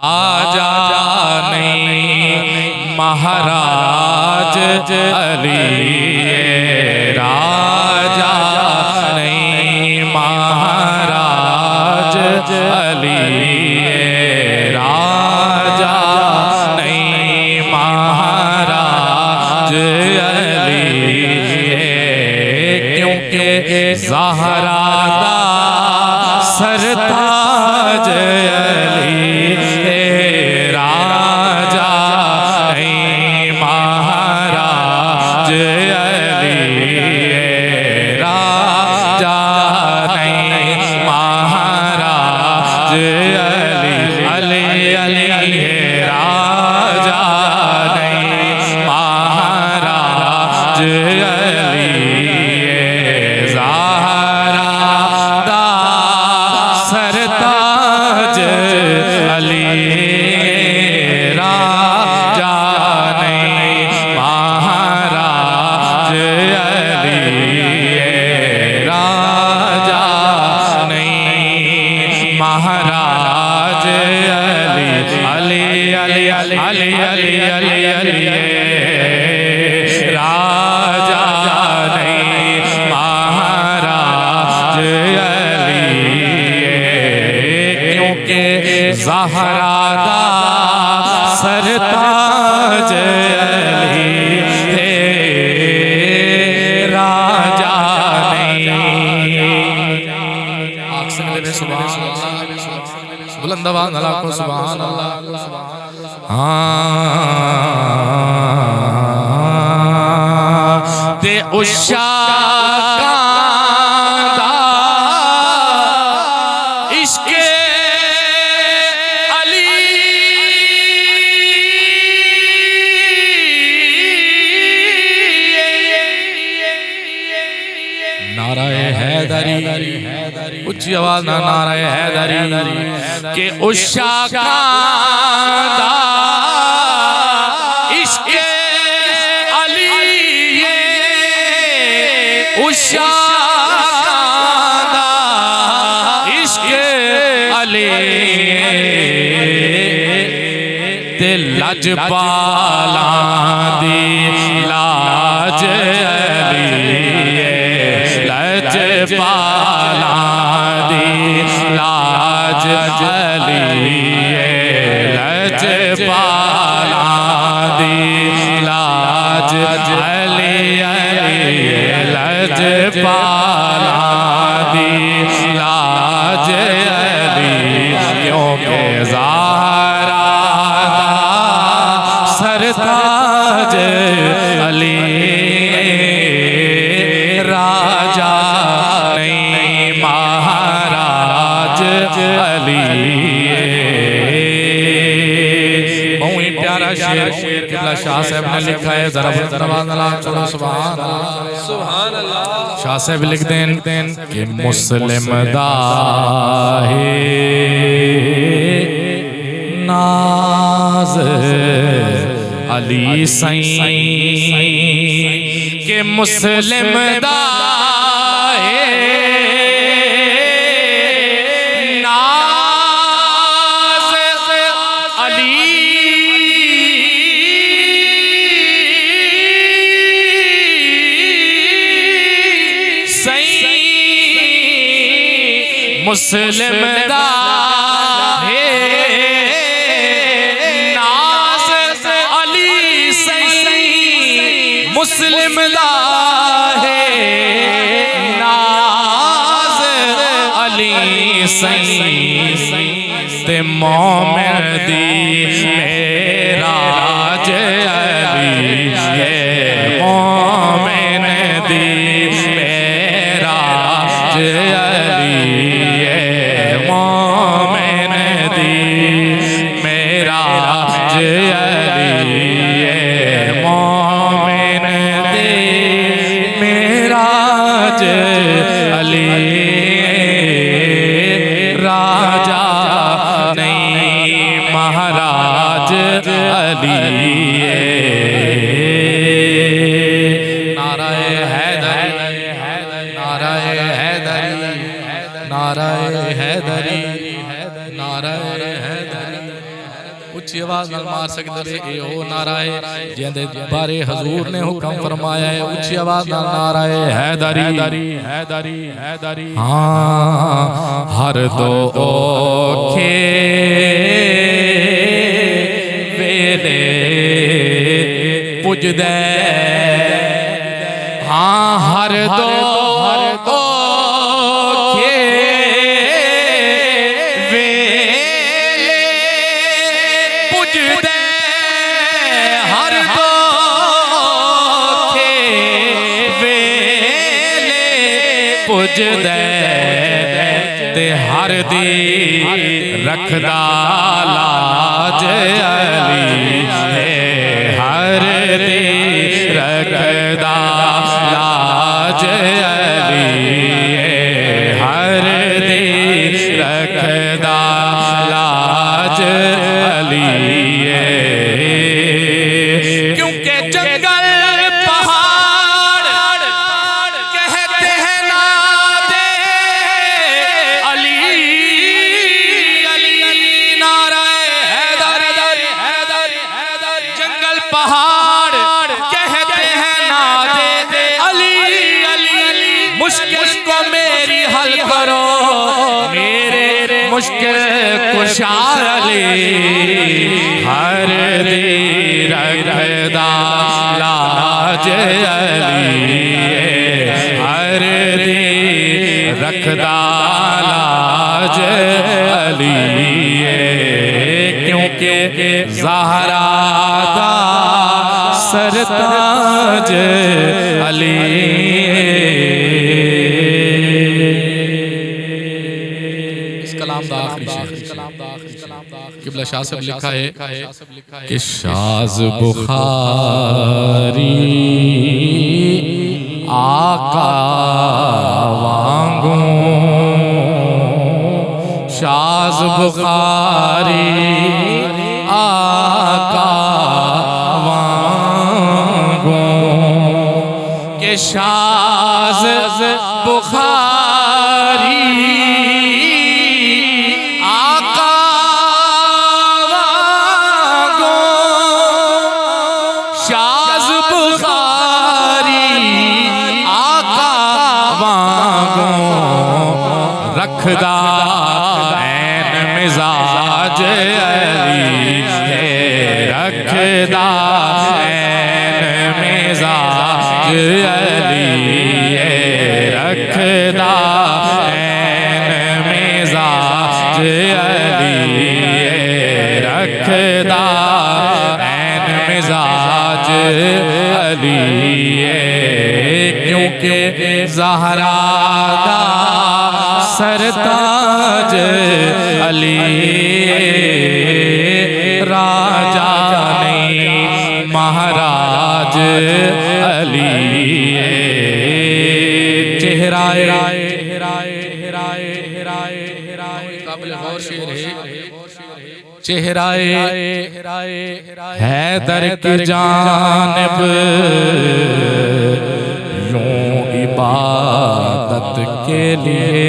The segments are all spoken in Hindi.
आजा नहीं महाराज अली राजा नहीं महाराज अली राजा नहीं महाराज अली क्योंकि ज़हरा दा सरताज ज़हरा दा सरताज अली है राजा नहीं। आँख से मिले सुभान अल्लाह, बुलंद आवाज़ अल्लाह को सुभान अल्लाह। हाँ ते उषा उच्ची आवाज ना नारे हैदरी के उषा कांदा इश्क़े अली उषा कांदा इश्क़े अली ते लजपाला दी लाज अली लजपाला लाज अली लजपाला दी लाज अली लजपाला दी लाज अली क्योंकि ज़हरा दा सरताज अली राजा नहीं महाराज अली। बहुत ही प्यारा शेर किबला शाह साहब ने लिखा है, जरा चलो सुभान अल्लाह। शाह साहब लिख दें कि मुस्लिम दा है नाज अली सईं के मुस्लिम दा मुस्लिम दा है नाज अली सईं मुस्लिम दा है नाज अली सईं ते मोमिन दी मेराज अली है मोमिन दी मेराज अली राजा नहीं महाराज अली। नाराए हैदरी नाराए हैदरी नाराए हैदरी नाराए हैदरी। उच्ची आवाज नाल मार सकदे वे ए ओ नारा है जिंदे बारे हजूर ने हुक्म फरमाया है उच्ची आवाज नाल नारा है हैदरी हैदरी हैदरी हां हर दो ओखे वेले पुजदे हां हर दो पुजदे ते हर दी रखदा लाज अली है हर दी रखदा लाज अली है हर दी रखदा लाज अली है क्योंकि जंगल मुश्किल को मेरी हल करो मेरे मुश्किल कुशा अली हर दी रखदा लाज अली हर दी रखदा लाज अली क्योंकि ज़हरा दा सरताज अली किबला शाह साहब लिखा है कि शाज बुखारी आका वांगू शाज बुखारी आका वांगू के शाज बुखारी रखदा ऐन मिजाज अली है रखदा ऐन मिजाज अली है रखदा ऐन मिजाज अली है रखदा ऐन मिजाज अली है क्योंकि ज़हरा दा सरताज अली राजा नहीं महाराज अली चेहराए काबिल गौर शेर है चेहराए हैदर की जानिब यूं इबादत के लिए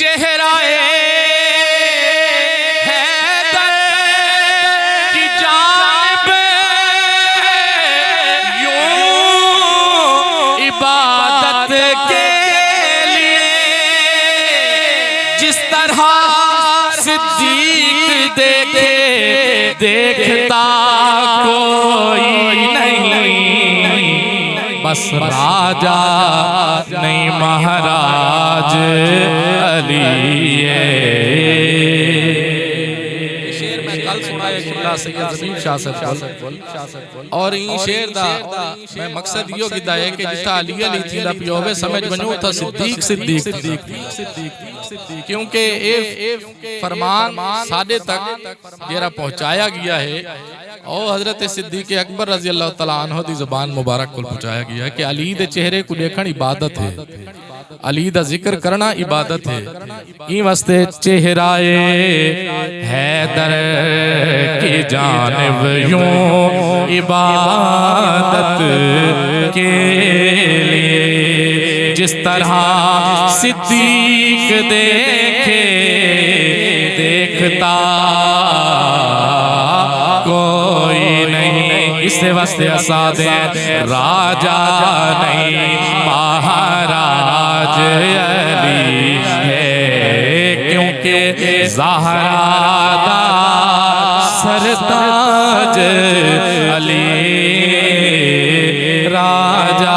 चेहराए हैदर की जानिब यूं इबादत के लिए जिस तरह सिद्दीक देखे देखता कोई नहीं बस राजा नहीं महाराज अली शेर में कल सुनाया किबला सैयद ज़मीर शाह साहब और ई शेर दा मैं मकसद यो कीता है कि जिथा अली अली थींदा पियो होवे समझ वणो था सिद्दीक सिद्दीक क्योंकि ये फरमान साडे तक जेरा पहुंचाया गया है और हजरत सिद्दीक अकबर रज़ी अल्लाह तआला अन्हु दी ज़बान मुबारक को पहुंचाया गया है कि अली दे चेहरे को देखण इबादत है अली दा जिक्र करना इबादत है ई वास्ते चेहराए हैदर की जानिब यूं इबादत के लिए जिस तरह सिद्दीक देखे देखता कोई नहीं। इससे वास्ते असादे राजा नहीं महाराज अली है, क्योंकि ज़हरा दा सरताज अली राजा